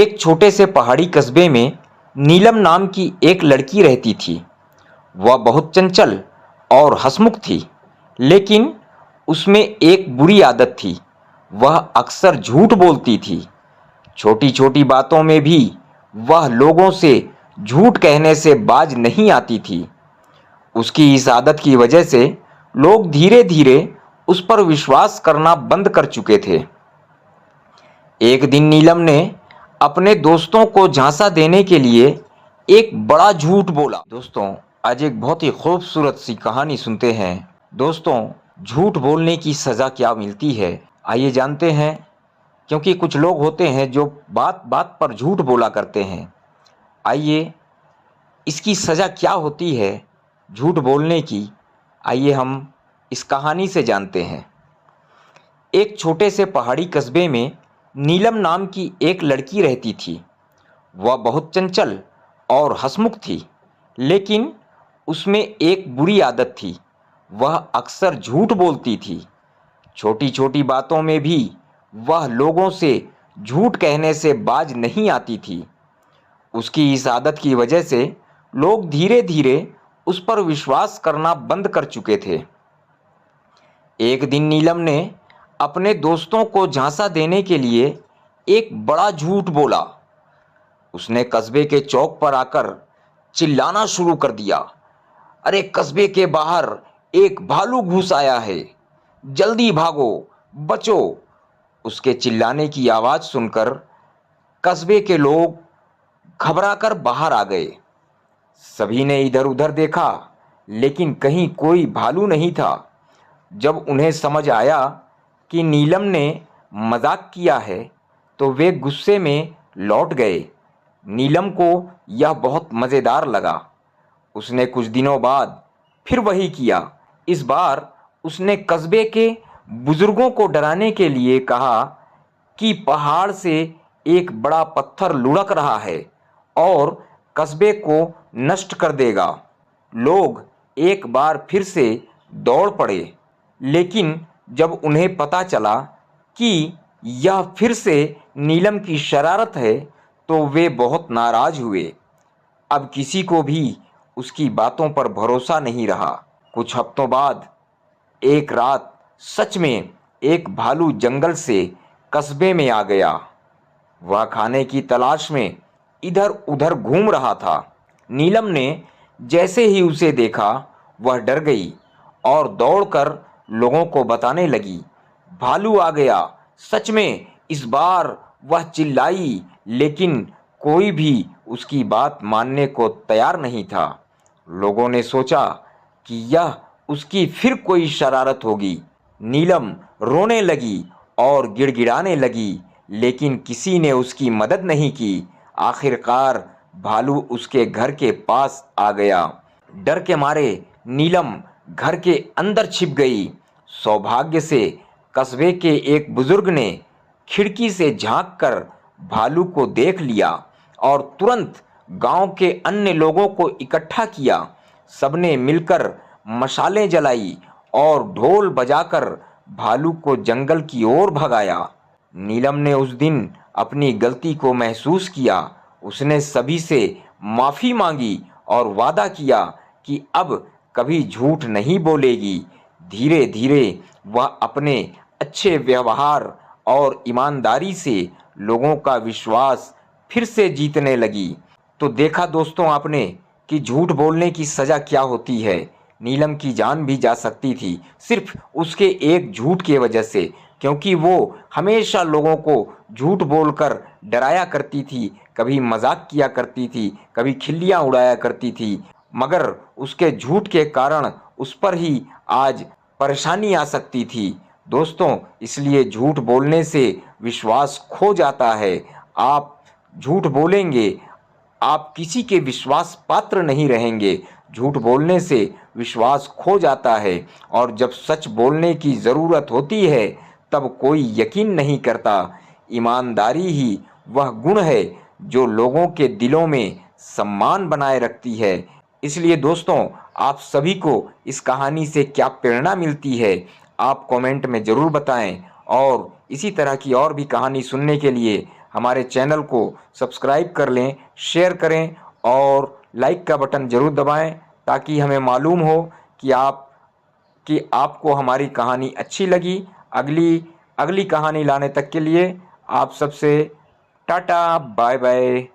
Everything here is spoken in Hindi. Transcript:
एक छोटे से पहाड़ी कस्बे में नीलम नाम की एक लड़की रहती थी। वह बहुत चंचल और हंसमुख थी, लेकिन उसमें एक बुरी आदत थी। वह अक्सर झूठ बोलती थी। छोटी छोटी बातों में भी वह लोगों से झूठ कहने से बाज नहीं आती थी। उसकी इस आदत की वजह से लोग धीरे धीरे उस पर विश्वास करना बंद कर चुके थे। एक दिन नीलम ने अपने दोस्तों को झांसा देने के लिए एक बड़ा झूठ बोला। दोस्तों, आज एक बहुत ही खूबसूरत सी कहानी सुनते हैं। दोस्तों, झूठ बोलने की सज़ा क्या मिलती है, आइए जानते हैं। क्योंकि कुछ लोग होते हैं जो बात बात पर झूठ बोला करते हैं। आइए, इसकी सज़ा क्या होती है झूठ बोलने की, आइए हम इस कहानी से जानते हैं। एक छोटे से पहाड़ी कस्बे में नीलम नाम की एक लड़की रहती थी। वह बहुत चंचल और हंसमुख थी, लेकिन उसमें एक बुरी आदत थी। वह अक्सर झूठ बोलती थी। छोटी छोटी बातों में भी वह लोगों से झूठ कहने से बाज नहीं आती थी। उसकी इस आदत की वजह से लोग धीरे धीरे उस पर विश्वास करना बंद कर चुके थे। एक दिन नीलम ने अपने दोस्तों को झांसा देने के लिए एक बड़ा झूठ बोला। उसने कस्बे के चौक पर आकर चिल्लाना शुरू कर दिया, अरे कस्बे के बाहर एक भालू घुस आया है, जल्दी भागो, बचो। उसके चिल्लाने की आवाज़ सुनकर कस्बे के लोग घबराकर बाहर आ गए। सभी ने इधर उधर देखा, लेकिन कहीं कोई भालू नहीं था। जब उन्हें समझ आया कि नीलम ने मजाक किया है, तो वे गुस्से में लौट गए। नीलम को यह बहुत मज़ेदार लगा। उसने कुछ दिनों बाद फिर वही किया। इस बार उसने कस्बे के बुजुर्गों को डराने के लिए कहा कि पहाड़ से एक बड़ा पत्थर लुढ़क रहा है और कस्बे को नष्ट कर देगा। लोग एक बार फिर से दौड़ पड़े, लेकिन जब उन्हें पता चला कि यह फिर से नीलम की शरारत है, तो वे बहुत नाराज हुए। अब किसी को भी उसकी बातों पर भरोसा नहीं रहा। कुछ हफ्तों बाद एक रात सच में एक भालू जंगल से कस्बे में आ गया। वह खाने की तलाश में इधर उधर घूम रहा था। नीलम ने जैसे ही उसे देखा, वह डर गई और दौड़कर लोगों को बताने लगी, भालू आ गया। सच में इस बार वह चिल्लाई, लेकिन कोई भी उसकी बात मानने को तैयार नहीं था। लोगों ने सोचा कि यह उसकी फिर कोई शरारत होगी। नीलम रोने लगी और गिड़गिड़ाने लगी, लेकिन किसी ने उसकी मदद नहीं की। आखिरकार भालू उसके घर के पास आ गया। डर के मारे नीलम घर के अंदर छिप गई। सौभाग्य से कस्बे के एक बुजुर्ग ने खिड़की से झांककर भालू को देख लिया और तुरंत गांव के अन्य लोगों को इकट्ठा किया। सबने मिलकर मशालें जलाई और ढोल बजाकर भालू को जंगल की ओर भगाया। नीलम ने उस दिन अपनी गलती को महसूस किया। उसने सभी से माफ़ी मांगी और वादा किया कि अब कभी झूठ नहीं बोलेगी। धीरे धीरे वह अपने अच्छे व्यवहार और ईमानदारी से लोगों का विश्वास फिर से जीतने लगी। तो देखा दोस्तों आपने कि झूठ बोलने की सज़ा क्या होती है। नीलम की जान भी जा सकती थी सिर्फ उसके एक झूठ की वजह से, क्योंकि वो हमेशा लोगों को झूठ बोलकर डराया करती थी, कभी मजाक किया करती थी, कभी खिल्लियाँ उड़ाया करती थी। मगर उसके झूठ के कारण उस पर ही आज परेशानी आ सकती थी। दोस्तों, इसलिए झूठ बोलने से विश्वास खो जाता है। आप झूठ बोलेंगे, आप किसी के विश्वास पात्र नहीं रहेंगे। झूठ बोलने से विश्वास खो जाता है और जब सच बोलने की ज़रूरत होती है, तब कोई यकीन नहीं करता। ईमानदारी ही वह गुण है जो लोगों के दिलों में सम्मान बनाए रखती है। इसलिए दोस्तों, आप सभी को इस कहानी से क्या प्रेरणा मिलती है, आप कमेंट में ज़रूर बताएं और इसी तरह की और भी कहानी सुनने के लिए हमारे चैनल को सब्सक्राइब कर लें, शेयर करें और लाइक का बटन ज़रूर दबाएं ताकि हमें मालूम हो कि आपको हमारी कहानी अच्छी लगी। अगली कहानी लाने तक के लिए आप सबसे टाटा बाय बाय।